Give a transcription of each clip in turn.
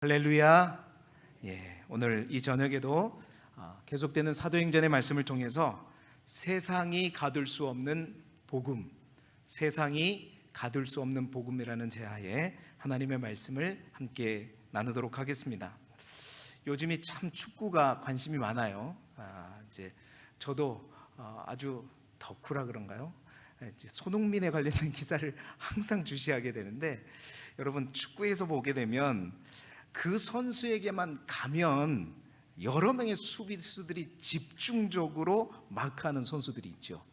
할렐루야. 오늘 이 저녁에도 계속되는 사도행전의 말씀을 통해서 세상이 가둘 수 없는 복음, 세상이 가둘 수 없는 복음이라는 제하에 하나님의 말씀을 함께 나누도록 하겠습니다. 요즘이 참 축구가 관심이 많아요. 이제 저도 아주 덕후라 그런가요? 이제 손흥민에 관련된 기사를 항상 주시하게 되는데, 여러분 축구에서 보게 되면 그 선수에게만 가면 여러 명의 수비수들이 집중적으로 마크하는 선수들이 있죠.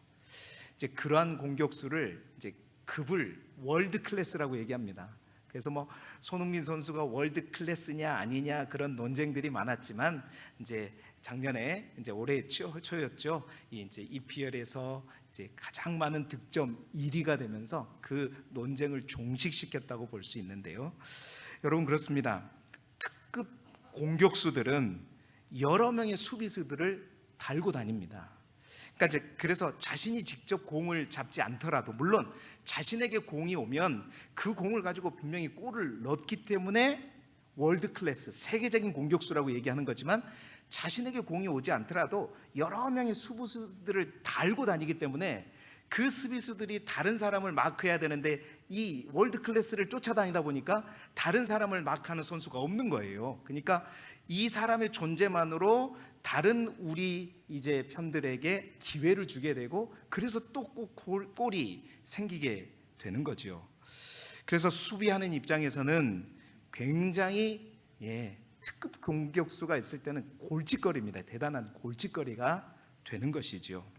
이제 그러한 공격수를 이제 급을 월드 클래스라고 얘기합니다. 그래서 손흥민 선수가 월드 클래스냐 아니냐 그런 논쟁들이 많았지만, 이제 작년에 이제 올해 초였죠. 이제 EPL에서 이제 가장 많은 득점 1위가 되면서 그 논쟁을 종식시켰다고 볼 수 있는데요. 여러분, 그렇습니다. 특급 공격수들은 여러 명의 수비수들을 달고 다닙니다. 그러니까 그래서 자신이 직접 공을 잡지 않더라도, 물론 자신에게 공이 오면 그 공을 가지고 분명히 골을 넣기 때문에 월드 클래스, 세계적인 공격수라고 얘기하는 거지만, 자신에게 공이 오지 않더라도 여러 명의 수비수들을 달고 다니기 때문에 그 수비수들이 다른 사람을 마크해야 되는데, 이 월드 클래스를 쫓아다니다 보니까 다른 사람을 마크하는 선수가 없는 거예요. 그러니까 이 사람의 존재만으로 다른 우리 이제 편들에게 기회를 주게 되고, 그래서 또 꼭 골이 생기게 되는 거죠. 그래서 수비하는 입장에서는 굉장히 특급 공격수가 있을 때는 골칫거리입니다. 대단한 골칫거리가 되는 것이죠.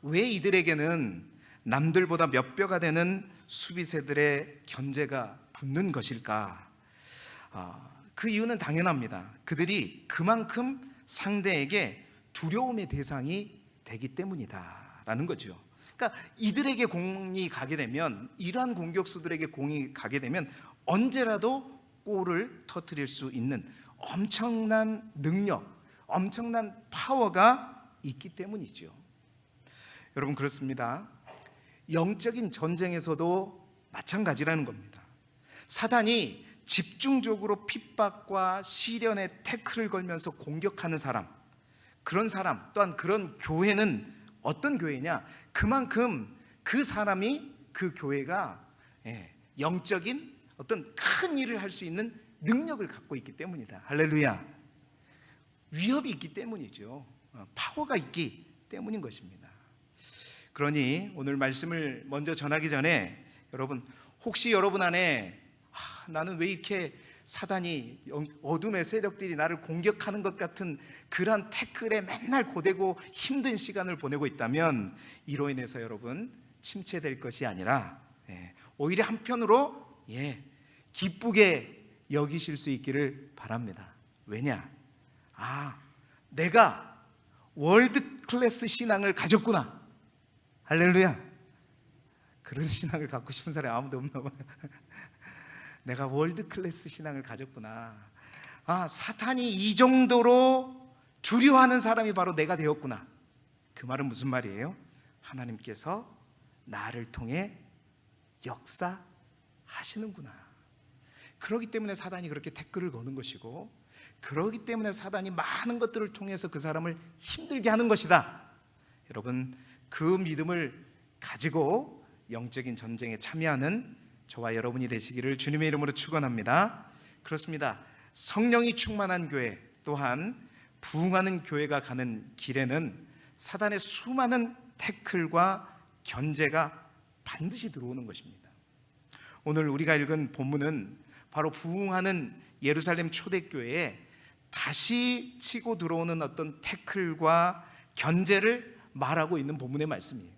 왜 이들에게는 남들보다 몇 뼈가 되는 수비세들의 견제가 붙는 것일까? 그 이유는 당연합니다. 그들이 그만큼 상대에게 두려움의 대상이 되기 때문이다라는 거죠. 그러니까 이들에게 공이 가게 되면, 이러한 공격수들에게 공이 가게 되면 언제라도 골을 터뜨릴 수 있는 엄청난 능력, 엄청난 파워가 있기 때문이죠. 여러분, 그렇습니다. 영적인 전쟁에서도 마찬가지라는 겁니다. 사단이 집중적으로 핍박과 시련의 태클을 걸면서 공격하는 사람, 그런 사람 또한 그런 교회는 어떤 교회냐? 그만큼 그 사람이, 그 교회가 영적인 어떤 큰 일을 할 수 있는 능력을 갖고 있기 때문이다. 할렐루야. 위협이 있기 때문이죠. 파워가 있기 때문인 것입니다. 그러니 오늘 말씀을 먼저 전하기 전에, 여러분, 혹시 여러분 안에 나는 왜 이렇게 사단이, 어둠의 세력들이 나를 공격하는 것 같은 그런 태클에 맨날 고되고 힘든 시간을 보내고 있다면, 이로 인해서 여러분 침체될 것이 아니라 오히려 한편으로 기쁘게 여기실 수 있기를 바랍니다. 왜냐? 내가 월드 클래스 신앙을 가졌구나. 할렐루야. 그런 신앙을 갖고 싶은 사람이 아무도 없나 봐요. 내가 월드 클래스 신앙을 가졌구나. 사탄이 이 정도로 두려워하는 사람이 바로 내가 되었구나. 그 말은 무슨 말이에요? 하나님께서 나를 통해 역사하시는구나. 그렇기 때문에 사단이 그렇게 태클을 거는 것이고, 그렇기 때문에 사단이 많은 것들을 통해서 그 사람을 힘들게 하는 것이다. 여러분, 그 믿음을 가지고 영적인 전쟁에 참여하는 저와 여러분이 되시기를 주님의 이름으로 축원합니다. 그렇습니다. 성령이 충만한 교회, 또한 부흥하는 교회가 가는 길에는 사단의 수많은 태클과 견제가 반드시 들어오는 것입니다. 오늘 우리가 읽은 본문은 바로 부흥하는 예루살렘 초대교회에 다시 치고 들어오는 어떤 태클과 견제를 말하고 있는 본문의 말씀이에요.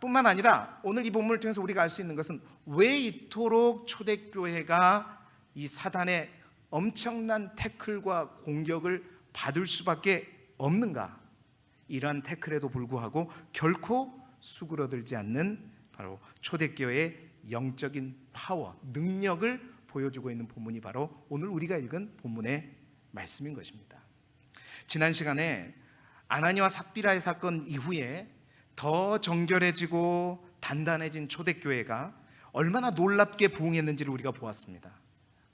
뿐만 아니라 오늘 이 본문을 통해서 우리가 알 수 있는 것은, 왜 이토록 초대교회가 이 사단의 엄청난 태클과 공격을 받을 수밖에 없는가? 이러한 태클에도 불구하고 결코 수그러들지 않는 바로 초대교회의 영적인 파워, 능력을 보여주고 있는 본문이 바로 오늘 우리가 읽은 본문의 말씀인 것입니다. 지난 시간에 아나니와 삽비라의 사건 이후에 더 정결해지고 단단해진 초대교회가 얼마나 놀랍게 부흥했는지를 우리가 보았습니다.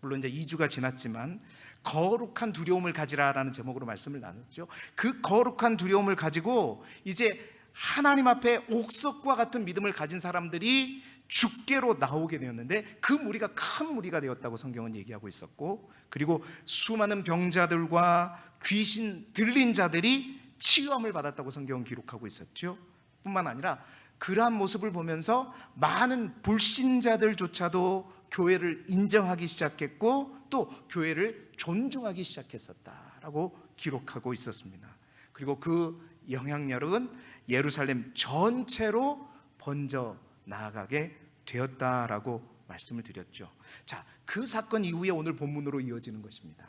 물론 이제 2주가 지났지만 거룩한 두려움을 가지라라는 제목으로 말씀을 나눴죠. 그 거룩한 두려움을 가지고 이제 하나님 앞에 옥석과 같은 믿음을 가진 사람들이 주께로 나오게 되었는데, 그 무리가 큰 무리가 되었다고 성경은 얘기하고 있었고, 그리고 수많은 병자들과 귀신 들린 자들이 치유함을 받았다고 성경은 기록하고 있었죠. 뿐만 아니라 그러한 모습을 보면서 많은 불신자들조차도 교회를 인정하기 시작했고 또 교회를 존중하기 시작했었다라고 기록하고 있었습니다. 그리고 그 영향력은 예루살렘 전체로 번져 나아가게 되었다라고 말씀을 드렸죠. 자, 그 사건 이후에 오늘 본문으로 이어지는 것입니다.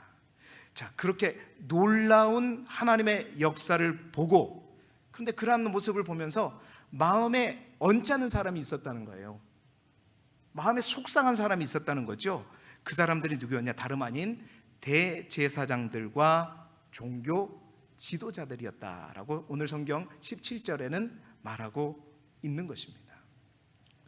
자, 그렇게 놀라운 하나님의 역사를 보고, 그런데 그러한 모습을 보면서 마음에 언짢은 사람이 있었다는 거예요. 마음에 속상한 사람이 있었다는 거죠. 그 사람들이 누구였냐? 다름 아닌 대제사장들과 종교 지도자들이었다라고 오늘 성경 17절에는 말하고 있는 것입니다.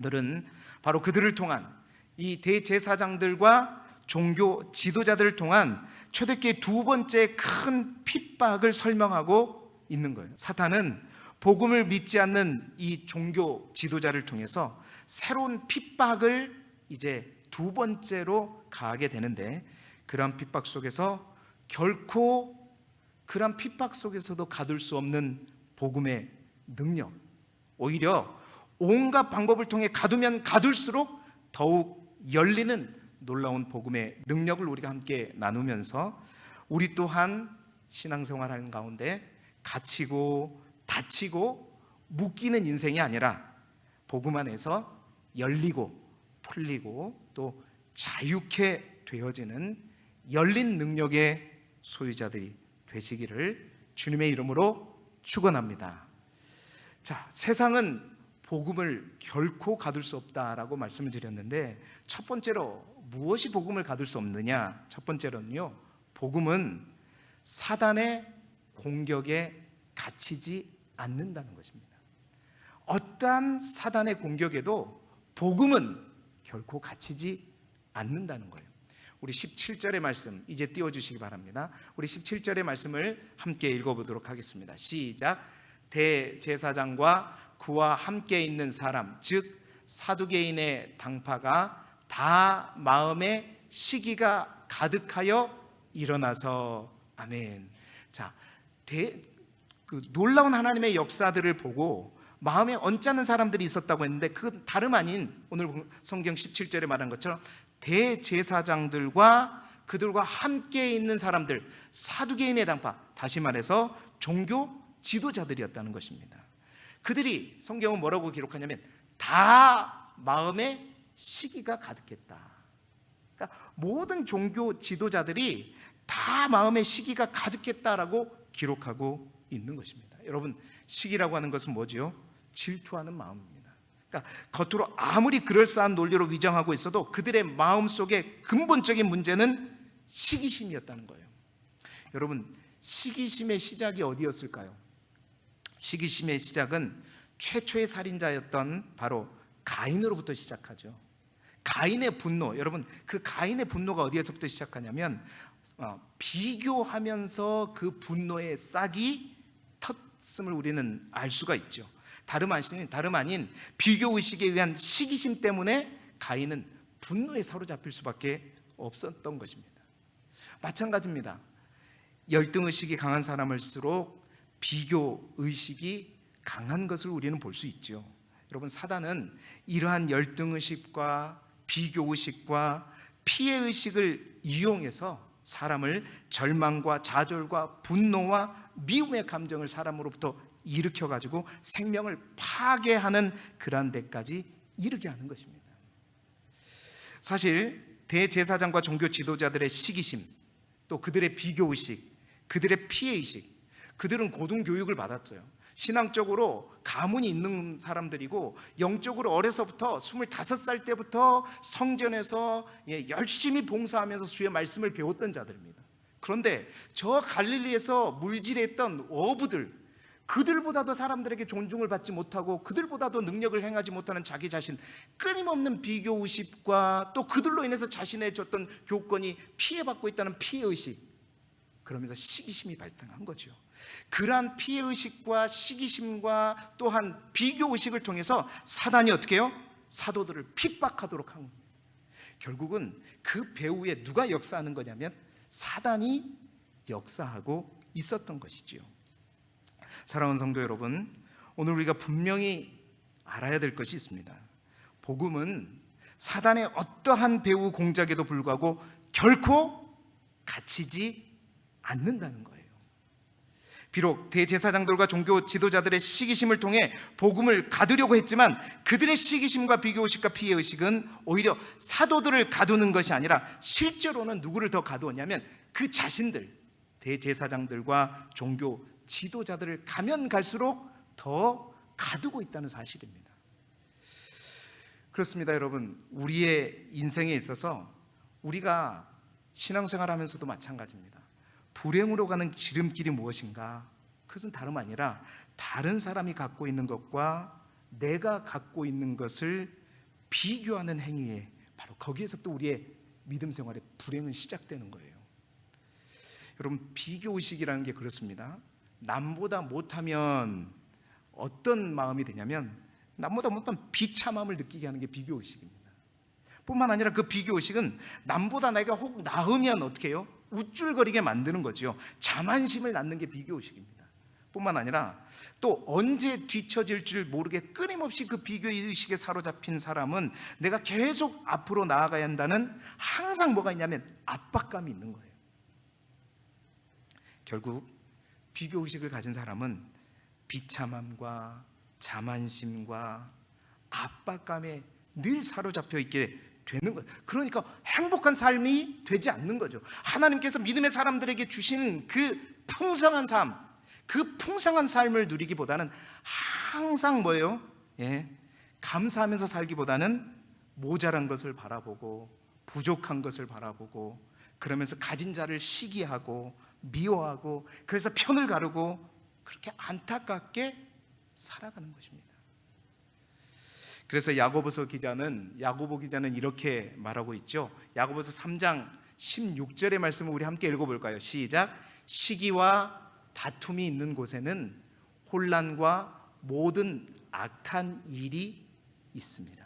오늘은 바로 그들을 통한, 이 대제사장들과 종교 지도자들을 통한 초대교회의 두 번째 큰 핍박을 설명하고 있는 거예요. 사탄은 복음을 믿지 않는 이 종교 지도자를 통해서 새로운 핍박을 이제 두 번째로 가하게 되는데, 그러한 핍박 속에서 결코 그러한 핍박 속에서도 가둘 수 없는 복음의 능력, 오히려 온갖 방법을 통해 가두면 가둘수록 더욱 열리는 놀라운 복음의 능력을 우리가 함께 나누면서 우리 또한 신앙생활하는 가운데 갇히고 다치고 묶이는 인생이 아니라 복음 안에서 열리고 풀리고 또 자유케 되어지는 열린 능력의 소유자들이 되시기를 주님의 이름으로 축원합니다. 자, 세상은 복음을 결코 가둘 수 없다라고 말씀을 드렸는데, 첫 번째로 무엇이 복음을 가둘 수 없느냐? 첫 번째로는요, 복음은 사단의 공격에 갇히지 않는다는 것입니다. 어떠한 사단의 공격에도 복음은 결코 갇히지 않는다는 거예요. 우리 17절의 말씀 이제 띄워주시기 바랍니다. 우리 17절의 말씀을 함께 읽어보도록 하겠습니다. 시작. 대제사장과 그와 함께 있는 사람, 즉 사두개인의 당파가 다 마음에 시기가 가득하여 일어나서, 아멘. 자, 그 놀라운 하나님의 역사들을 보고 마음에 언짢은 사람들이 있었다고 했는데, 그건 다름 아닌 오늘 성경 17절에 말한 것처럼 대제사장들과 그들과 함께 있는 사람들, 사두개인의 당파, 다시 말해서 종교 지도자들이었다는 것입니다. 그들이, 성경은 뭐라고 기록하냐면 다 마음에 시기가 가득했다. 그러니까 모든 종교 지도자들이 다 마음에 시기가 가득했다라고 기록하고 있는 것입니다. 여러분, 시기라고 하는 것은 뭐지요? 질투하는 마음입니다. 그러니까 겉으로 아무리 그럴싸한 논리로 위장하고 있어도 그들의 마음속의 근본적인 문제는 시기심이었다는 거예요. 여러분, 시기심의 시작이 어디였을까요? 시기심의 시작은 최초의 살인자였던 바로 가인으로부터 시작하죠. 가인의 분노, 여러분, 그 가인의 분노가 어디에서부터 시작하냐면 비교하면서 그 분노의 싹이 텄음을 우리는 알 수가 있죠. 다름 아닌 비교의식에 의한 시기심 때문에 가인은 분노에 사로잡힐 수밖에 없었던 것입니다. 마찬가지입니다. 열등의식이 강한 사람일수록 비교의식이 강한 것을 우리는 볼 수 있죠. 여러분, 사단은 이러한 열등의식과 비교의식과 피해의식을 이용해서 사람을 절망과 좌절과 분노와 미움의 감정을 사람으로부터 일으켜가지고 생명을 파괴하는 그러한 데까지 이르게 하는 것입니다. 사실 대제사장과 종교 지도자들의 시기심, 또 그들의 비교의식, 그들의 피해의식, 그들은 고등교육을 받았어요. 신앙적으로 가문이 있는 사람들이고 영적으로 어려서부터 25살 때부터 성전에서 열심히 봉사하면서 주의 말씀을 배웠던 자들입니다. 그런데 저 갈릴리에서 물질했던 어부들, 그들보다도 사람들에게 존중을 받지 못하고 그들보다도 능력을 행하지 못하는 자기 자신, 끊임없는 비교의식과 또 그들로 인해서 자신의 줬던 교권이 피해받고 있다는 피해의식, 그러면서 시기심이 발생한 거죠. 그러한 피해의식과 시기심과 또한 비교의식을 통해서 사단이 어떻게 해요? 사도들을 핍박하도록 한 거예요. 결국은 그 배후에 누가 역사하는 거냐면 사단이 역사하고 있었던 것이지요. 사랑하는 성도 여러분, 오늘 우리가 분명히 알아야 될 것이 있습니다. 복음은 사단의 어떠한 배후 공작에도 불구하고 결코 갇히지 않는다는 거예요. 비록 대제사장들과 종교 지도자들의 시기심을 통해 복음을 가두려고 했지만 그들의 시기심과 비교의식과 피해의식은 오히려 사도들을 가두는 것이 아니라 실제로는 누구를 더 가두었냐면 그 자신들, 대제사장들과 종교 지도자들을 가면 갈수록 더 가두고 있다는 사실입니다. 그렇습니다, 여러분. 우리의 인생에 있어서 우리가 신앙생활하면서도 마찬가지입니다. 불행으로 가는 지름길이 무엇인가? 그것은 다름 아니라 다른 사람이 갖고 있는 것과 내가 갖고 있는 것을 비교하는 행위에 바로 거기에서부터 우리의 믿음 생활의 불행은 시작되는 거예요. 여러분, 비교의식이라는 게 그렇습니다. 남보다 못하면 어떤 마음이 되냐면 남보다 못하면 비참함을 느끼게 하는 게 비교의식입니다. 뿐만 아니라 그 비교의식은 남보다 내가 혹 나으면 어떻게 해요? 우쭐거리게 만드는 거죠. 자만심을 낳는 게 비교의식입니다. 뿐만 아니라 또 언제 뒤처질 줄 모르게 끊임없이 그 비교의식에 사로잡힌 사람은 내가 계속 앞으로 나아가야 한다는 항상 뭐가 있냐면 압박감이 있는 거예요. 결국 비교의식을 가진 사람은 비참함과 자만심과 압박감에 늘 사로잡혀 있게 되는 거예요. 그러니까 행복한 삶이 되지 않는 거죠. 하나님께서 믿음의 사람들에게 주신 그 풍성한 삶, 그 풍성한 삶을 누리기보다는 항상 뭐예요? 감사하면서 살기보다는 모자란 것을 바라보고 부족한 것을 바라보고 그러면서 가진 자를 시기하고 미워하고 그래서 편을 가르고 그렇게 안타깝게 살아가는 것입니다. 그래서 야고보 기자는 이렇게 말하고 있죠. 야고보서 3장 16절의 말씀을 우리 함께 읽어볼까요? 시작. 시기와 다툼이 있는 곳에는 혼란과 모든 악한 일이 있습니다.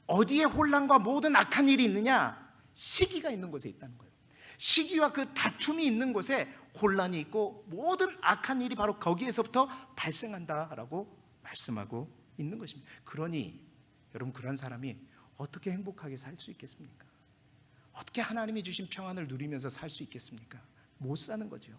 어디에 혼란과 모든 악한 일이 있느냐? 시기가 있는 곳에 있다는 거예요. 시기와 그 다툼이 있는 곳에 혼란이 있고 모든 악한 일이 바로 거기에서부터 발생한다라고 말씀하고 있는 것입니다. 그러니 여러분, 그런 사람이 어떻게 행복하게 살 수 있겠습니까? 어떻게 하나님이 주신 평안을 누리면서 살 수 있겠습니까? 못 사는 거죠.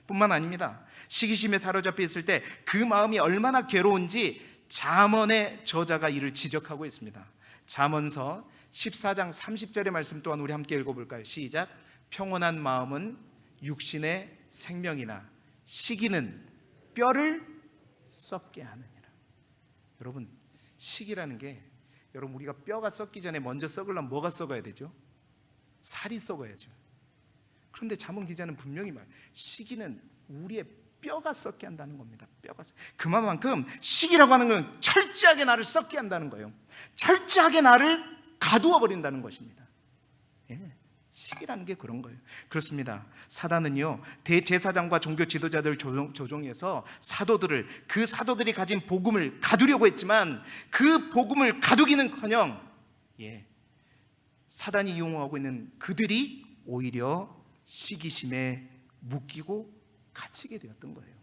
뿐만 아닙니다. 시기심에 사로잡혀 있을 때 그 마음이 얼마나 괴로운지 잠언의 저자가 이를 지적하고 있습니다. 잠언서 14장 30절의 말씀 또한 우리 함께 읽어볼까요? 시작. 평온한 마음은 육신의 생명이나 시기는 뼈를 썩게 하느니라. 여러분, 시기라는 게 여러분 우리가 뼈가 썩기 전에 먼저 썩으려면 뭐가 썩어야 되죠? 살이 썩어야죠. 그런데 잠언 기자는 분명히 시기는 우리의 뼈가 썩게 한다는 겁니다. 뼈가 그만큼 시기라고 하는 건 철저하게 나를 썩게 한다는 거예요. 철저하게 나를 가두어 버린다는 것입니다. 시기라는 게 그런 거예요. 그렇습니다. 사단은요, 대제사장과 종교 지도자들 조종해서 그 사도들이 가진 복음을 가두려고 했지만 그 복음을 가두기는커녕 사단이 이용하고 있는 그들이 오히려 시기심에 묶이고 갇히게 되었던 거예요.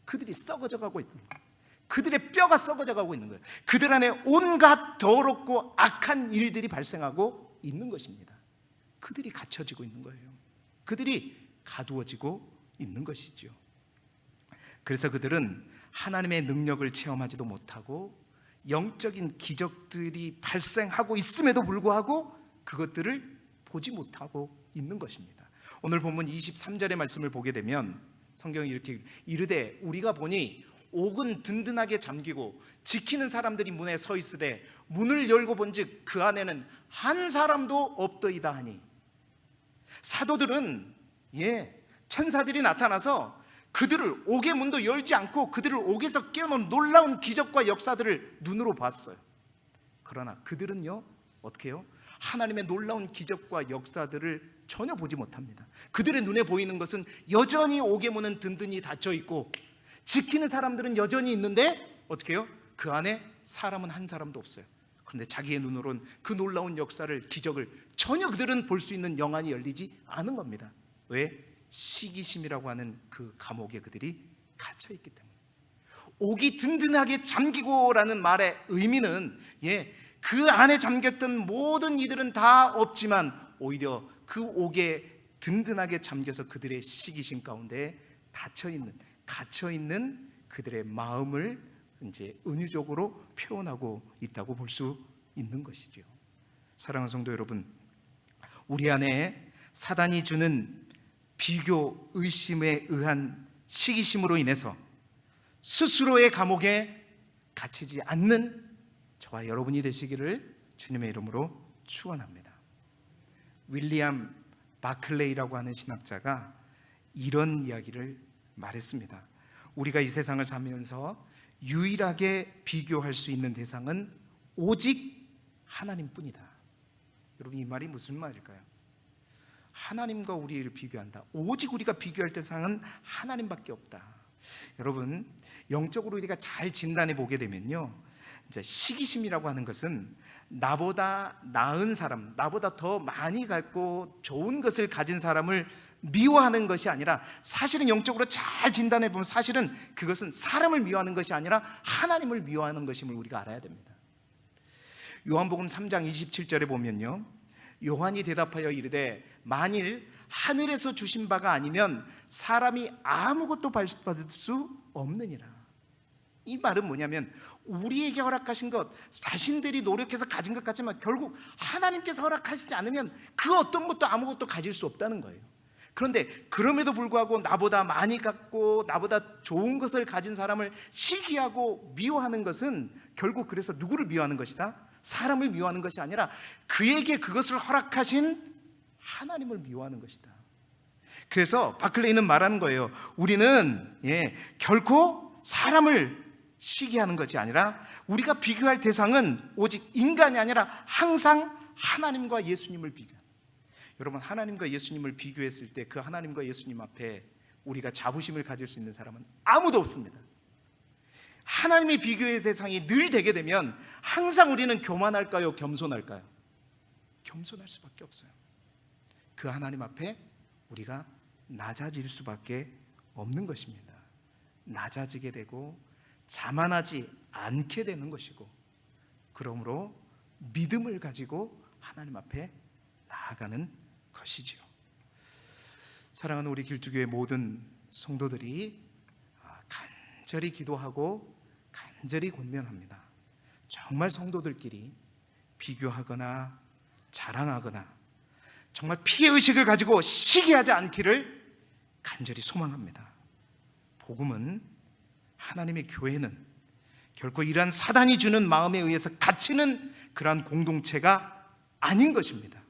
그들이 썩어져 가고 있던 거예요. 그들의 뼈가 썩어져 가고 있는 거예요. 그들 안에 온갖 더럽고 악한 일들이 발생하고 있는 것입니다. 그들이 갇혀지고 있는 거예요. 그들이 가두어지고 있는 것이죠. 그래서 그들은 하나님의 능력을 체험하지도 못하고 영적인 기적들이 발생하고 있음에도 불구하고 그것들을 보지 못하고 있는 것입니다. 오늘 본문 23절의 말씀을 보게 되면 성경이 이렇게 이르되 우리가 보니 옥은 든든하게 잠기고 지키는 사람들이 문에 서 있으되 문을 열고 본즉 그 안에는 한 사람도 없더이다 하니, 사도들은 천사들이 나타나서 그들을 옥의 문도 열지 않고 그들을 옥에서 깨어놓은 놀라운 기적과 역사들을 눈으로 봤어요. 그러나 그들은요, 어떻게 해요? 하나님의 놀라운 기적과 역사들을 전혀 보지 못합니다. 그들의 눈에 보이는 것은 여전히 옥의 문은 든든히 닫혀 있고 지키는 사람들은 여전히 있는데 어떻게 해요? 그 안에 사람은 한 사람도 없어요. 그런데 자기의 눈으로는 그 놀라운 역사를, 기적을 전혀 그들은 볼 수 있는 영안이 열리지 않은 겁니다. 왜? 시기심이라고 하는 그 감옥에 그들이 갇혀 있기 때문에. 옥이 든든하게 잠기고라는 말의 의미는 그 안에 잠겼던 모든 이들은 다 없지만 오히려 그 옥에 든든하게 잠겨서 그들의 시기심 가운데 갇혀있는 그들의 마음을 이제 은유적으로 표현하고 있다고 볼 수 있는 것이죠. 사랑하는 성도 여러분, 우리 안에 사단이 주는 비교, 의심에 의한 시기심으로 인해서 스스로의 감옥에 갇히지 않는 저와 여러분이 되시기를 주님의 이름으로 축원합니다. 윌리엄 바클레이라고 하는 신학자가 이런 이야기를 말했습니다. 우리가 이 세상을 살면서 유일하게 비교할 수 있는 대상은 오직 하나님뿐이다. 여러분, 이 말이 무슨 말일까요? 하나님과 우리를 비교한다. 오직 우리가 비교할 대상은 하나님밖에 없다. 여러분, 영적으로 우리가 잘 진단해 보게 되면요, 이제 시기심이라고 하는 것은 나보다 나은 사람, 나보다 더 많이 갖고 좋은 것을 가진 사람을 미워하는 것이 아니라, 사실은 영적으로 잘 진단해 보면 사실은 그것은 사람을 미워하는 것이 아니라 하나님을 미워하는 것임을 우리가 알아야 됩니다. 요한복음 3장 27절에 보면요, 요한이 대답하여 이르되 만일 하늘에서 주신 바가 아니면 사람이 아무것도 받을 수 없느니라. 이 말은 뭐냐면, 우리에게 허락하신 것, 자신들이 노력해서 가진 것 같지만 결국 하나님께서 허락하시지 않으면 그 어떤 것도 아무것도 가질 수 없다는 거예요. 그런데 그럼에도 불구하고 나보다 많이 갖고 나보다 좋은 것을 가진 사람을 시기하고 미워하는 것은 결국 그래서 누구를 미워하는 것이다? 사람을 미워하는 것이 아니라 그에게 그것을 허락하신 하나님을 미워하는 것이다. 그래서 바클레이는 말하는 거예요. 우리는 결코 사람을 시기하는 것이 아니라 우리가 비교할 대상은 오직 인간이 아니라 항상 하나님과 예수님을 비교합니다. 여러분, 하나님과 예수님을 비교했을 때 그 하나님과 예수님 앞에 우리가 자부심을 가질 수 있는 사람은 아무도 없습니다. 하나님의 비교의 대상이 늘 되게 되면 항상 우리는 교만할까요? 겸손할까요? 겸손할 수밖에 없어요. 그 하나님 앞에 우리가 낮아질 수밖에 없는 것입니다. 낮아지게 되고 자만하지 않게 되는 것이고, 그러므로 믿음을 가지고 하나님 앞에 나아가는 것이지요. 사랑하는 우리 길주교의 모든 성도들이 간절히 기도하고 간절히 권면합니다. 정말 성도들끼리 비교하거나 자랑하거나 정말 피해의식을 가지고 시기하지 않기를 간절히 소망합니다. 복음은, 하나님의 교회는 결코 이러한 사단이 주는 마음에 의해서 갇히는 그러한 공동체가 아닌 것입니다.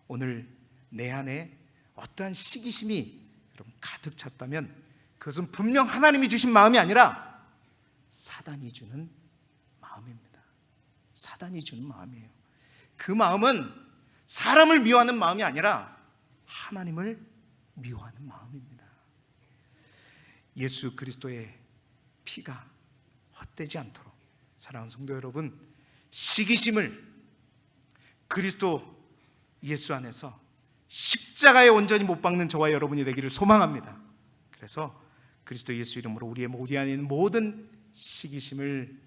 오늘 내 안에 어떠한 시기심이 여러분 가득 찼다면 그것은 분명 하나님이 주신 마음이 아니라 사단이 주는 마음입니다. 사단이 주는 마음이에요. 그 마음은 사람을 미워하는 마음이 아니라 하나님을 미워하는 마음입니다. 예수 그리스도의 피가 헛되지 않도록, 사랑하는 성도 여러분, 시기심을 그리스도 예수 안에서 십자가에 온전히 못 박는 저와 여러분이 되기를 소망합니다. 그래서 그리스도 예수 이름으로 우리 안에 있는 모든 시기심을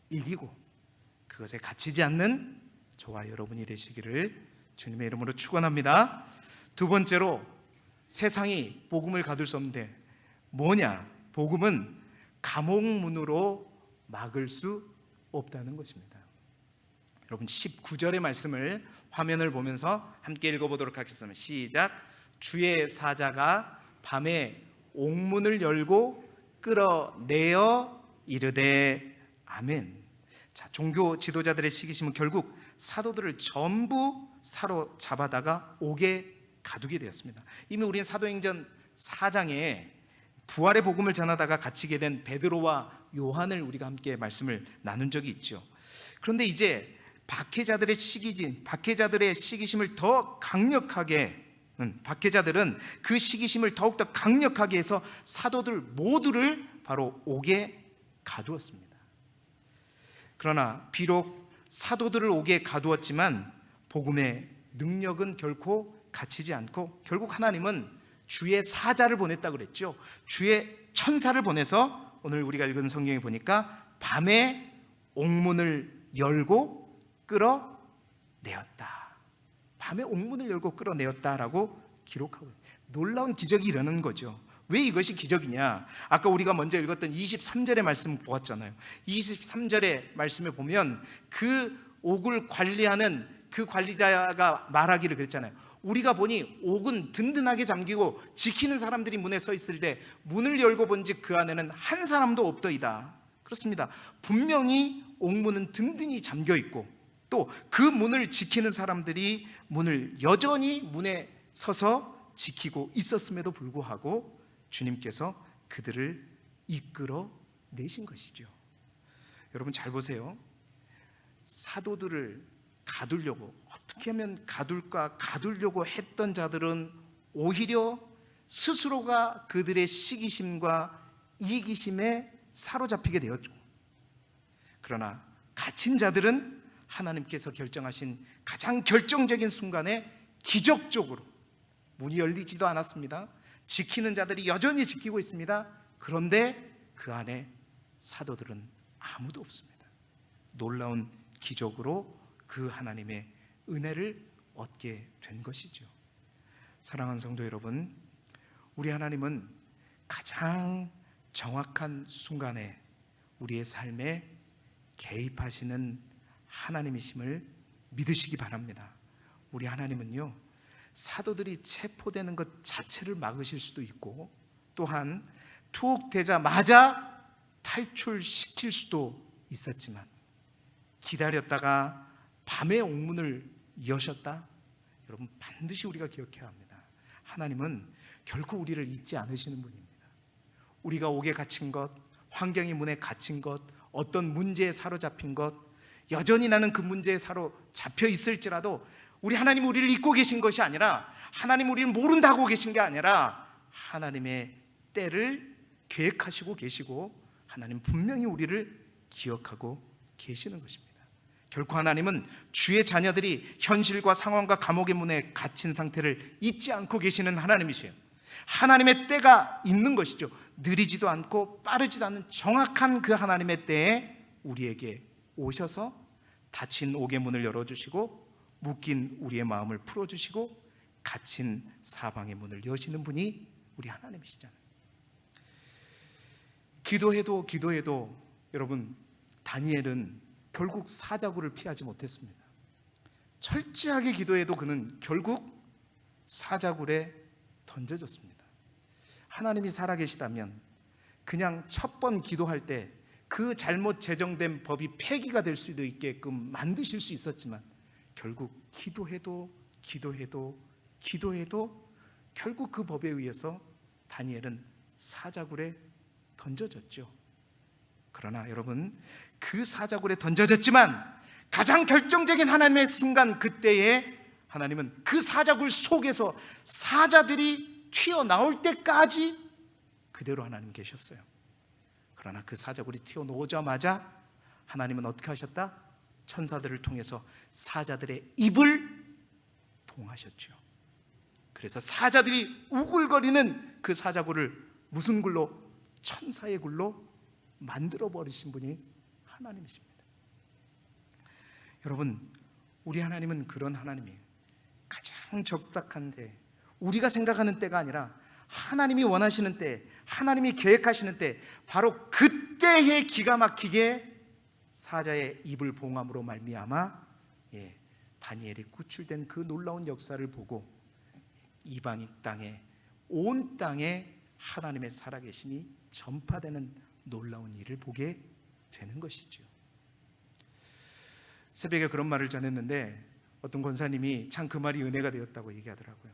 이기고 그것에 갇히지 않는 저와 여러분이 되시기를 주님의 이름으로 축원합니다. 두 번째로, 세상이 복음을 가둘 수 없는데 뭐냐? 복음은 감옥문으로 막을 수 없다는 것입니다. 여러분, 19절의 말씀을 화면을 보면서 함께 읽어보도록 하겠습니다. 시작. 주의 사자가 밤에 옥문을 열고 끌어내어 이르되 아멘. 자, 종교 지도자들의 시기심은 결국 사도들을 전부 사로잡아다가 옥에 가두게 되었습니다. 이미 우리는 사도행전 4장에 부활의 복음을 전하다가 갇히게 된 베드로와 요한을 우리가 함께 말씀을 나눈 적이 있죠. 그런데 이제 박해자들의 시기심을 더 강력하게, 박해자들은 그 시기심을 더욱더 강력하게 해서 사도들 모두를 바로 옥에 가두었습니다. 그러나 비록 사도들을 옥에 가두었지만 복음의 능력은 결코 갇히지 않고, 결국 하나님은 주의 사자를 보냈다고 그랬죠. 주의 천사를 보내서 오늘 우리가 읽은 성경에 보니까 밤에 옥문을 열고 끌어내었다. 밤에 옥문을 열고 끌어내었다라고 기록하고 있어요. 놀라운 기적이 일어나는 거죠. 왜 이것이 기적이냐? 아까 우리가 먼저 읽었던 23절의 말씀 보았잖아요. 23절의 말씀에 보면 그 옥을 관리하는 그 관리자가 말하기를 그랬잖아요. 우리가 보니 옥은 든든하게 잠기고 지키는 사람들이 문에 서 있을 때 문을 열고 본즉 그 안에는 한 사람도 없더이다. 그렇습니다. 분명히 옥문은 든든히 잠겨 있고 또 그 문을 지키는 사람들이 문을 여전히 문에 서서 지키고 있었음에도 불구하고 주님께서 그들을 이끌어 내신 것이죠. 여러분 잘 보세요. 사도들을 가두려고, 어떻게 하면 가두려고 했던 자들은 오히려 스스로가 그들의 시기심과 이기심에 사로잡히게 되었죠. 그러나 갇힌 자들은 하나님께서 결정하신 가장 결정적인 순간에 기적적으로 문이 열리지도 않았습니다. 지키는 자들이 여전히 지키고 있습니다. 그런데 그 안에 사도들은 아무도 없습니다. 놀라운 기적으로 그 하나님의 은혜를 얻게 된 것이죠. 사랑하는 성도 여러분, 우리 하나님은 가장 정확한 순간에 우리의 삶에 개입하시는 하나님이심을 믿으시기 바랍니다. 우리 하나님은요, 사도들이 체포되는 것 자체를 막으실 수도 있고 또한 투옥되자마자 탈출시킬 수도 있었지만 기다렸다가 밤에 옥문을 여셨다? 여러분 반드시 우리가 기억해야 합니다. 하나님은 결코 우리를 잊지 않으시는 분입니다. 우리가 옥에 갇힌 것, 환경이 문에 갇힌 것, 어떤 문제에 사로잡힌 것, 여전히 나는 그 문제에 사로잡혀 있을지라도 우리 하나님 우리를 잊고 계신 것이 아니라, 하나님 우리를 모른다고 계신 게 아니라 하나님의 때를 계획하시고 계시고 하나님 분명히 우리를 기억하고 계시는 것입니다. 결코 하나님은 주의 자녀들이 현실과 상황과 감옥의 문에 갇힌 상태를 잊지 않고 계시는 하나님이세요. 하나님의 때가 있는 것이죠. 느리지도 않고 빠르지도 않은 정확한 그 하나님의 때에 우리에게 오셔서 닫힌 옥의 문을 열어주시고 묶인 우리의 마음을 풀어주시고 갇힌 사방의 문을 여시는 분이 우리 하나님이시잖아요. 기도해도 여러분, 다니엘은 결국 사자굴을 피하지 못했습니다. 철저하게 기도해도 그는 결국 사자굴에 던져졌습니다. 하나님이 살아계시다면 그냥 첫 번 기도할 때 그 잘못 제정된 법이 폐기가 될 수도 있게끔 만드실 수 있었지만 결국 기도해도 결국 그 법에 의해서 다니엘은 사자굴에 던져졌죠. 그러나 여러분, 그 사자굴에 던져졌지만 가장 결정적인 하나님의 순간, 그때에 하나님은 그 사자굴 속에서 사자들이 튀어나올 때까지 그대로 하나님 계셨어요. 그러나 그 사자굴이 튀어나오자마자 하나님은 어떻게 하셨다? 천사들을 통해서 사자들의 입을 봉하셨죠. 그래서 사자들이 우글거리는 그 사자굴을 무슨 굴로? 천사의 굴로 만들어버리신 분이 하나님이십니다. 여러분, 우리 하나님은 그런 하나님이에요. 가장 적당한데, 우리가 생각하는 때가 아니라 하나님이 원하시는 때, 하나님이 계획하시는 때, 바로 그때에 기가 막히게 사자의 입을 봉함으로 말미암아 다니엘이 구출된 그 놀라운 역사를 보고 이방 땅에, 온 땅에 하나님의 살아계심이 전파되는 놀라운 일을 보게 되는 것이죠. 새벽에 그런 말을 전했는데 어떤 권사님이 참 그 말이 은혜가 되었다고 얘기하더라고요.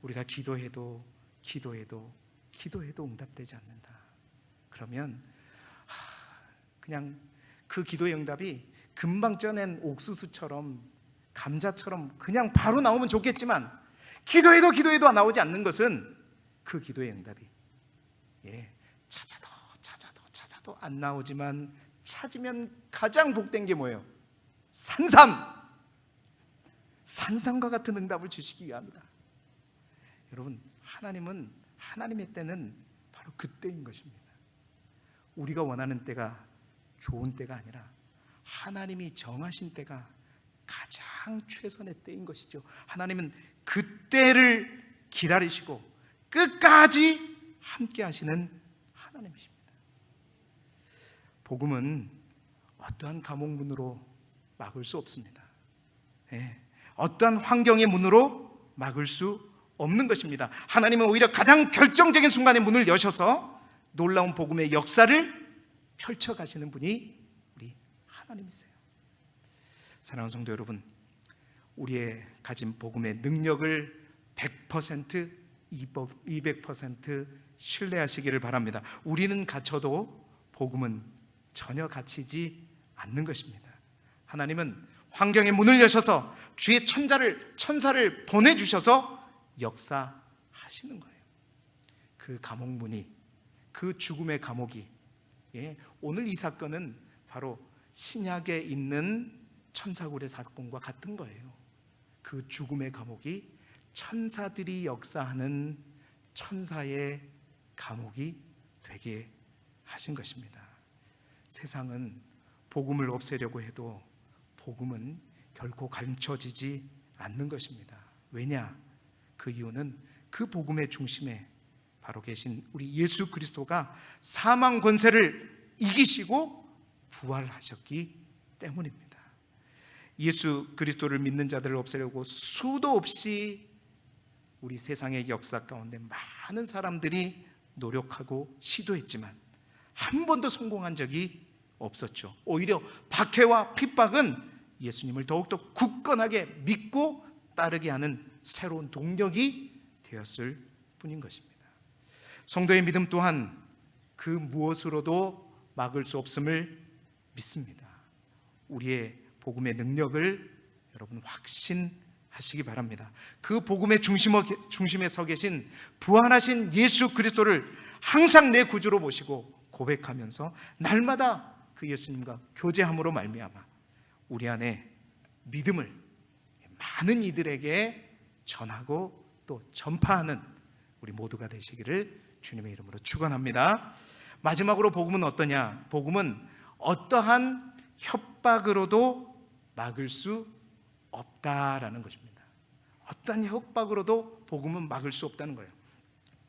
우리가 기도해도 기도해도 응답되지 않는다. 그러면 그냥 그 기도의 응답이 금방 쪄낸 옥수수처럼 감자처럼 그냥 바로 나오면 좋겠지만 기도해도 나오지 않는 것은 그 기도의 응답이 찾아도 안 나오지만 찾으면 가장 복된 게 뭐예요? 산삼과 같은 응답을 주시기 위함이다. 여러분, 하나님은 하나님의 때는 바로 그때인 것입니다. 우리가 원하는 때가 좋은 때가 아니라 하나님이 정하신 때가 가장 최선의 때인 것이죠. 하나님은 그 때를 기다리시고 끝까지 함께 하시는 하나님이십니다. 복음은 어떠한 감옥문으로 막을 수 없습니다. 어떠한 환경의 문으로 막을 수 없는 것입니다. 하나님은 오히려 가장 결정적인 순간에 문을 여셔서 놀라운 복음의 역사를 펼쳐가시는 분이 우리 하나님이세요. 사랑하는 성도 여러분, 우리의 가진 복음의 능력을 100%, 200% 신뢰하시기를 바랍니다. 우리는 갇혀도 복음은 전혀 갇히지 않는 것입니다. 하나님은 환경의 문을 여셔서 주의 천사를 보내주셔서 역사하시는 거예요. 그 감옥문이, 그 죽음의 감옥이, 오늘 이 사건은 바로 신약에 있는 천사굴의 사건과 같은 거예요. 그 죽음의 감옥이 천사들이 역사하는 천사의 감옥이 되게 하신 것입니다. 세상은 복음을 없애려고 해도 복음은 결코 감춰지지 않는 것입니다. 왜냐? 그 이유는 그 복음의 중심에 바로 계신 우리 예수 그리스도가 사망 권세를 이기시고 부활하셨기 때문입니다. 예수 그리스도를 믿는 자들을 없애려고 수도 없이 우리 세상의 역사 가운데 많은 사람들이 노력하고 시도했지만 한 번도 성공한 적이 없었죠. 오히려 박해와 핍박은 예수님을 더욱더 굳건하게 믿고 따르게 하는 새로운 동력이 되었을 뿐인 것입니다. 성도의 믿음 또한 그 무엇으로도 막을 수 없음을 믿습니다. 우리의 복음의 능력을 여러분 확신하시기 바랍니다. 그 복음의 중심에 서 계신 부활하신 예수 그리스도를 항상 내 구주로 모시고 고백하면서 날마다 그 예수님과 교제함으로 말미암아 우리 안에 믿음을 많은 이들에게 전하고 또 전파하는 우리 모두가 되시기를 주님의 이름으로 축원합니다. 마지막으로 복음은 어떠냐? 복음은 어떠한 협박으로도 막을 수 없다라는 것입니다. 어떠한 협박으로도 복음은 막을 수 없다는 거예요.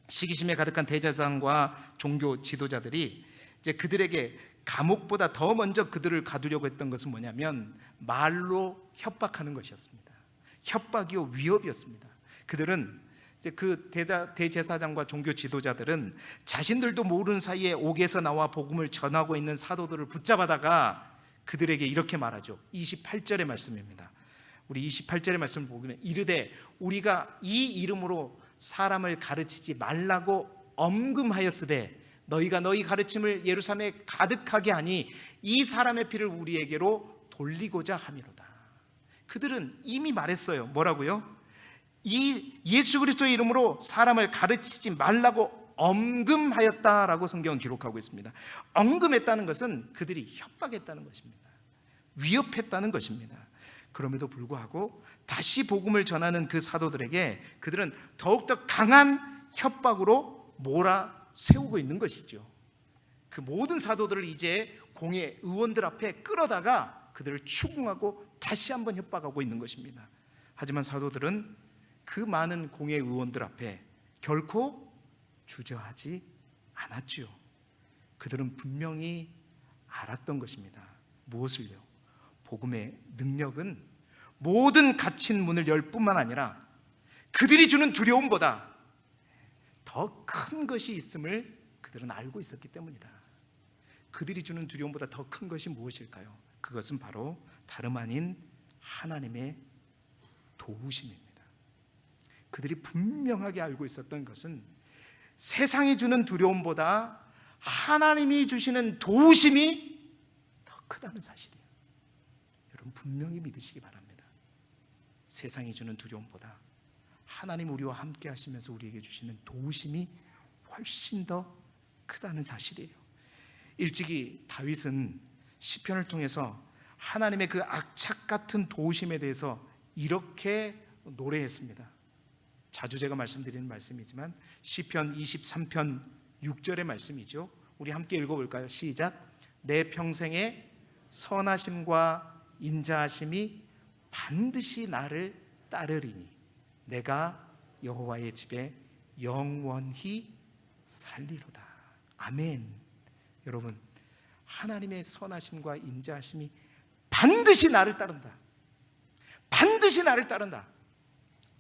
시기심에 가득한 대제사장과 종교 지도자들이 이제 그들에게 감옥보다 더 먼저 그들을 가두려고 했던 것은 뭐냐면 말로 협박하는 것이었습니다. 협박이요 위협이었습니다. 그들은 이제 그 대제사장과 종교 지도자들은 자신들도 모르는 사이에 옥에서 나와 복음을 전하고 있는 사도들을 붙잡아다가 그들에게 이렇게 말하죠. 28절의 말씀입니다. 우리 28절의 말씀을 보면 이르되 우리가 이 이름으로 사람을 가르치지 말라고 엄금하였으되 너희가 너희 가르침을 예루살렘에 가득하게 하니 이 사람의 피를 우리에게로 돌리고자 함이로다. 그들은 이미 말했어요. 뭐라고요? 이 예수 그리스도의 이름으로 사람을 가르치지 말라고 엄금하였다라고 성경은 기록하고 있습니다. 엄금했다는 것은 그들이 협박했다는 것입니다. 위협했다는 것입니다. 그럼에도 불구하고 다시 복음을 전하는 그 사도들에게 그들은 더욱더 강한 협박으로 몰아세우고 있는 것이죠. 그 모든 사도들을 이제 공회 의원들 앞에 끌어다가 그들을 추궁하고 다시 한번 협박하고 있는 것입니다. 하지만 사도들은 그 많은 공회 의원들 앞에 결코 주저하지 않았지요. 그들은 분명히 알았던 것입니다. 무엇을요? 복음의 능력은 모든 갇힌 문을 열 뿐만 아니라 그들이 주는 두려움보다 더 큰 것이 있음을 그들은 알고 있었기 때문이다. 그들이 주는 두려움보다 더 큰 것이 무엇일까요? 그것은 바로 다름 아닌 하나님의 도우심입니다. 그들이 분명하게 알고 있었던 것은 세상이 주는 두려움보다 하나님이 주시는 도우심이 더 크다는 사실이에요. 여러분 분명히 믿으시기 바랍니다. 세상이 주는 두려움보다 하나님 우리와 함께 하시면서 우리에게 주시는 도우심이 훨씬 더 크다는 사실이에요. 일찍이 다윗은 시편을 통해서 하나님의 그 악착 같은 도우심에 대해서 이렇게 노래했습니다. 자주 제가 말씀드리는 말씀이지만 시편 23편 6절의 말씀이죠. 우리 함께 읽어볼까요? 시작. 내 평생에 선하심과 인자하심이 반드시 나를 따르리니 내가 여호와의 집에 영원히 살리로다. 아멘. 여러분, 하나님의 선하심과 인자하심이 반드시 나를 따른다. 반드시 나를 따른다.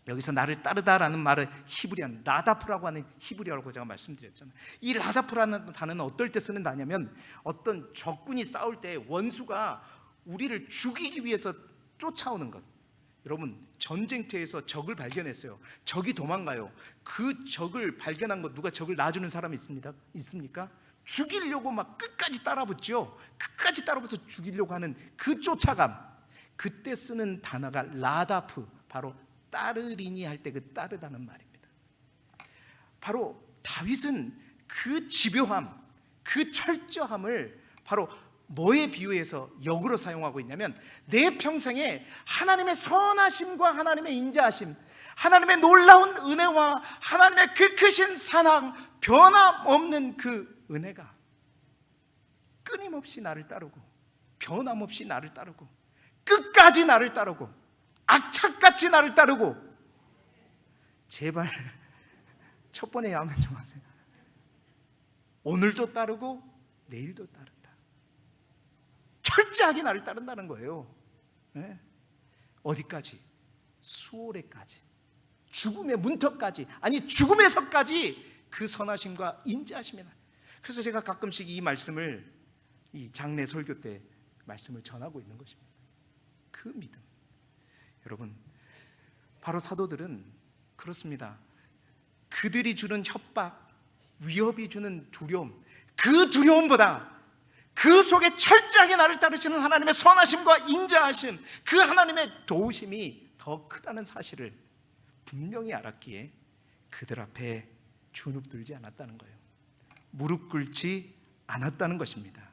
여기서 나를 따르다라는 말을 히브리안 라다프라고 하는 히브리어라고 제가 말씀드렸잖아요. 이 라다프라는 단어는 어떨 때 쓰는 단어냐면 어떤 적군이 싸울 때 원수가 우리를 죽이기 위해서 쫓아오는 것. 여러분 전쟁터에서 적을 발견했어요. 적이 도망가요. 그 적을 발견한 것, 누가 적을 놔주는 사람이 있습니까? 죽이려고 막 끝까지 따라붙죠. 끝까지 따라붙어 죽이려고 하는 그 쫓아감. 그때 쓰는 단어가 라다프, 바로 따르리니 할 때 그 따르다는 말입니다. 바로 다윗은 그 집요함, 그 철저함을 바로 뭐에 비유해서 역으로 사용하고 있냐면 내 평생에 하나님의 선하심과 하나님의 인자하심, 하나님의 놀라운 은혜와 하나님의 그 크신 사랑, 변함없는 그 은혜가 끊임없이 나를 따르고 변함없이 나를 따르고 끝까지 나를 따르고 악착같이 나를 따르고. 제발 첫 번에 아멘 좀 하세요. 오늘도 따르고 내일도 따른다. 철저하게 나를 따른다는 거예요. 네? 어디까지? 수월에까지, 죽음의 문턱까지, 아니 죽음에서까지 그 선하심과 인자하심이 나. 그래서 제가 가끔씩 이 말씀을 이 장례 설교 때 말씀을 전하고 있는 것입니다. 그 믿음. 여러분, 바로 사도들은 그렇습니다. 그들이 주는 협박, 위협이 주는 두려움, 그 두려움보다 그 속에 철저하게 나를 따르시는 하나님의 선하심과 인자하심, 그 하나님의 도우심이 더 크다는 사실을 분명히 알았기에 그들 앞에 주눅들지 않았다는 거예요. 무릎 꿇지 않았다는 것입니다.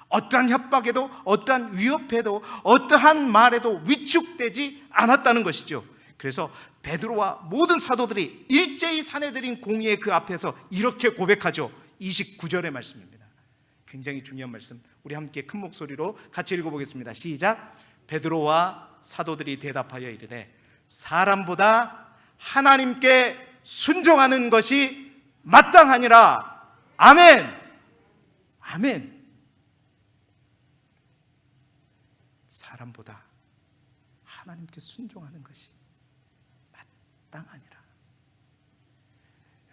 어떠한 협박에도, 어떠한 위협에도, 어떠한 말에도 위축되지 않았다는 것이죠. 그래서 베드로와 모든 사도들이 일제히 사내들인 공의의 그 앞에서 이렇게 고백하죠. 29절의 말씀입니다. 굉장히 중요한 말씀. 우리 함께 큰 목소리로 같이 읽어보겠습니다. 시작. 베드로와 사도들이 대답하여 이르되 사람보다 하나님께 순종하는 것이 마땅하니라. 아멘. 아멘. 사람보다 하나님께 순종하는 것이 마땅하니라.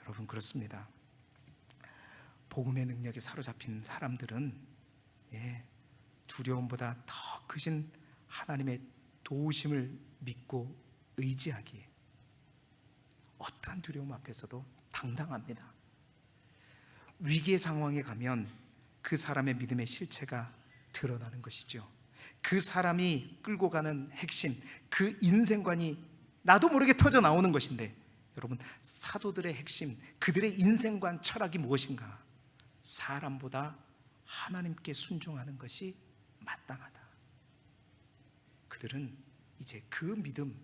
여러분 그렇습니다. 복음의 능력에 사로잡힌 사람들은 두려움보다 더 크신 하나님의 도우심을 믿고 의지하기에 어떠한 두려움 앞에서도 당당합니다. 위기의 상황에 가면 그 사람의 믿음의 실체가 드러나는 것이죠. 그 사람이 끌고 가는 핵심, 그 인생관이 나도 모르게 터져 나오는 것인데, 여러분 사도들의 핵심, 그들의 인생관, 철학이 무엇인가? 사람보다 하나님께 순종하는 것이 마땅하다. 그들은 이제 그 믿음,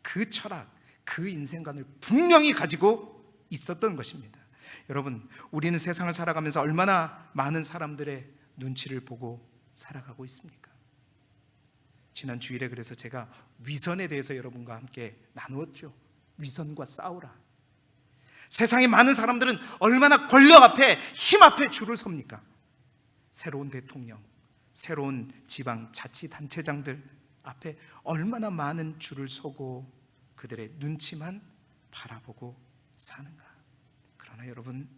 그 철학, 그 인생관을 분명히 가지고 있었던 것입니다. 여러분, 우리는 세상을 살아가면서 얼마나 많은 사람들의 눈치를 보고 살아가고 있습니까? 지난 주일에 그래서 제가 위선에 대해서 여러분과 함께 나누었죠. 위선과 싸우라. 세상에 많은 사람들은 얼마나 권력 앞에, 힘 앞에 줄을 섭니까? 새로운 대통령, 새로운 지방자치단체장들 앞에 얼마나 많은 줄을 서고 그들의 눈치만 바라보고 사는가. 그러나 여러분,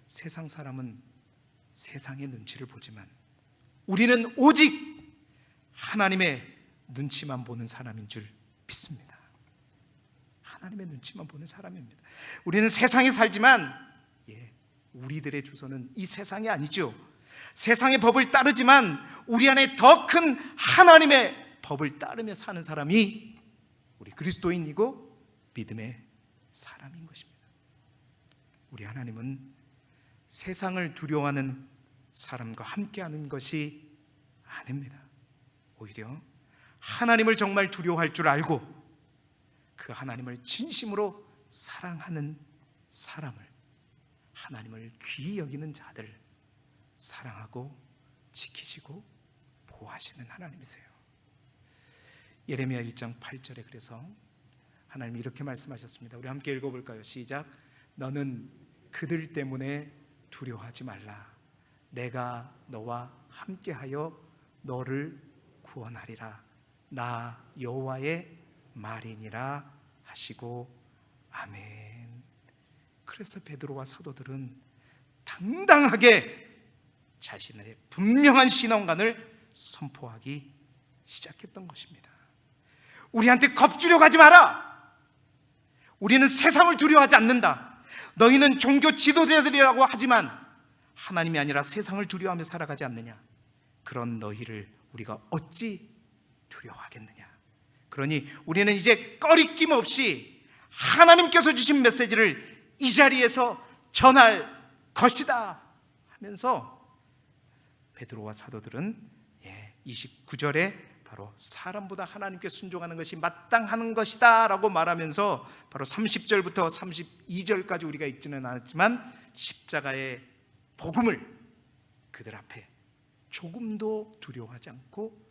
세상 사람은 세상의 눈치를 보지만 우리는 오직 하나님의 눈치만 보는 사람인 줄 믿습니다. 하나님의 눈치만 보는 사람입니다. 우리는 세상에 살지만 우리들의 주소는 이 세상이 아니죠. 세상의 법을 따르지만 우리 안에 더 큰 하나님의 법을 따르며 사는 사람이 우리 그리스도인이고 믿음의 사람인 것입니다. 우리 하나님은 세상을 두려워하는 사람과 함께하는 것이 아닙니다. 오히려 하나님을 정말 두려워할 줄 알고 그 하나님을 진심으로 사랑하는 사람을, 하나님을 귀히 여기는 자들 사랑하고 지키시고 보호하시는 하나님이세요. 예레미야 1장 8절에 그래서 하나님이 이렇게 말씀하셨습니다. 우리 함께 읽어볼까요? 시작. 너는 그들 때문에 두려워하지 말라. 내가 너와 함께하여 너를 구원하리라. 나 여호와의 말이니라 하시고 아멘. 그래서 베드로와 사도들은 당당하게 자신의 분명한 신앙관을 선포하기 시작했던 것입니다. 우리한테 겁주려고 하지 마라. 우리는 세상을 두려워하지 않는다. 너희는 종교 지도자들이라고 하지만 하나님이 아니라 세상을 두려워하며 살아가지 않느냐. 그런 너희를 우리가 어찌 두려워하겠느냐. 그러니 우리는 이제 꺼리낌 없이 하나님께서 주신 메시지를 이 자리에서 전할 것이다 하면서 베드로와 사도들은 29절에 바로 사람보다 하나님께 순종하는 것이 마땅한 것이다 라고 말하면서 바로 30절부터 32절까지 우리가 읽지는 않았지만 십자가의 복음을 그들 앞에 조금도 두려워하지 않고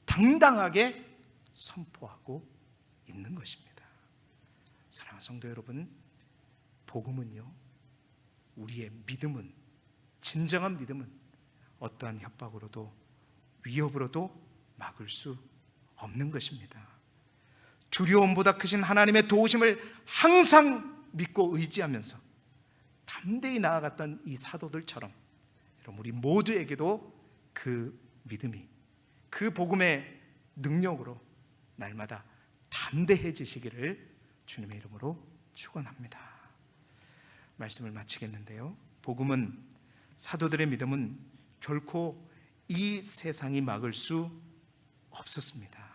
당당하게 선포하고 있는 것입니다. 사랑하는 성도 여러분, 복음은요, 우리의 믿음은, 진정한 믿음은 어떠한 협박으로도 위협으로도 막을 수 없는 것입니다. 두려움보다 크신 하나님의 도우심을 항상 믿고 의지하면서 담대히 나아갔던 이 사도들처럼 여러분, 우리 모두에게도 그 믿음이, 그 복음의 능력으로 날마다 담대해지시기를 주님의 이름으로 축원합니다. 말씀을 마치겠는데요, 복음은, 사도들의 믿음은 결코 이 세상이 막을 수 없었습니다.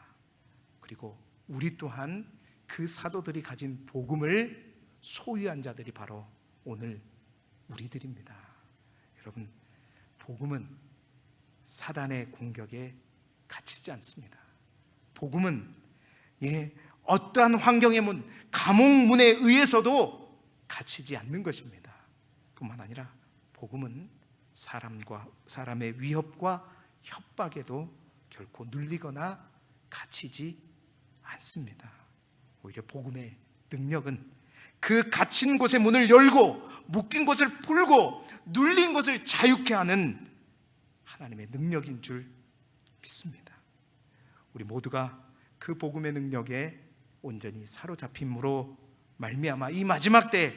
그리고 우리 또한 그 사도들이 가진 복음을 소유한 자들이 바로 오늘 우리들입니다. 여러분, 복음은 사단의 공격에 갇히지 않습니다. 복음은 어떠한 환경의 문, 감옥 문에 의해서도 갇히지 않는 것입니다. 뿐만 아니라 복음은 사람의 위협과 협박에도 결코 눌리거나 갇히지 않습니다. 오히려 복음의 능력은 그 갇힌 곳의 문을 열고 묶인 곳을 풀고 눌린 곳을 자유케 하는 하나님의 능력인 줄 믿습니다. 우리 모두가 그 복음의 능력에 온전히 사로잡힘으로 말미암아 이 마지막 때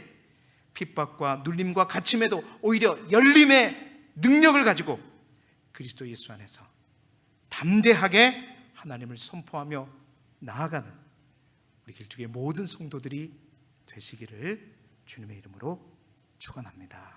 핍박과 눌림과 갇힘에도 오히려 열림의 능력을 가지고 그리스도 예수 안에서 담대하게 하나님을 선포하며 나아가는 우리 길쭉의 모든 성도들이 되시기를 주님의 이름으로 축원합니다.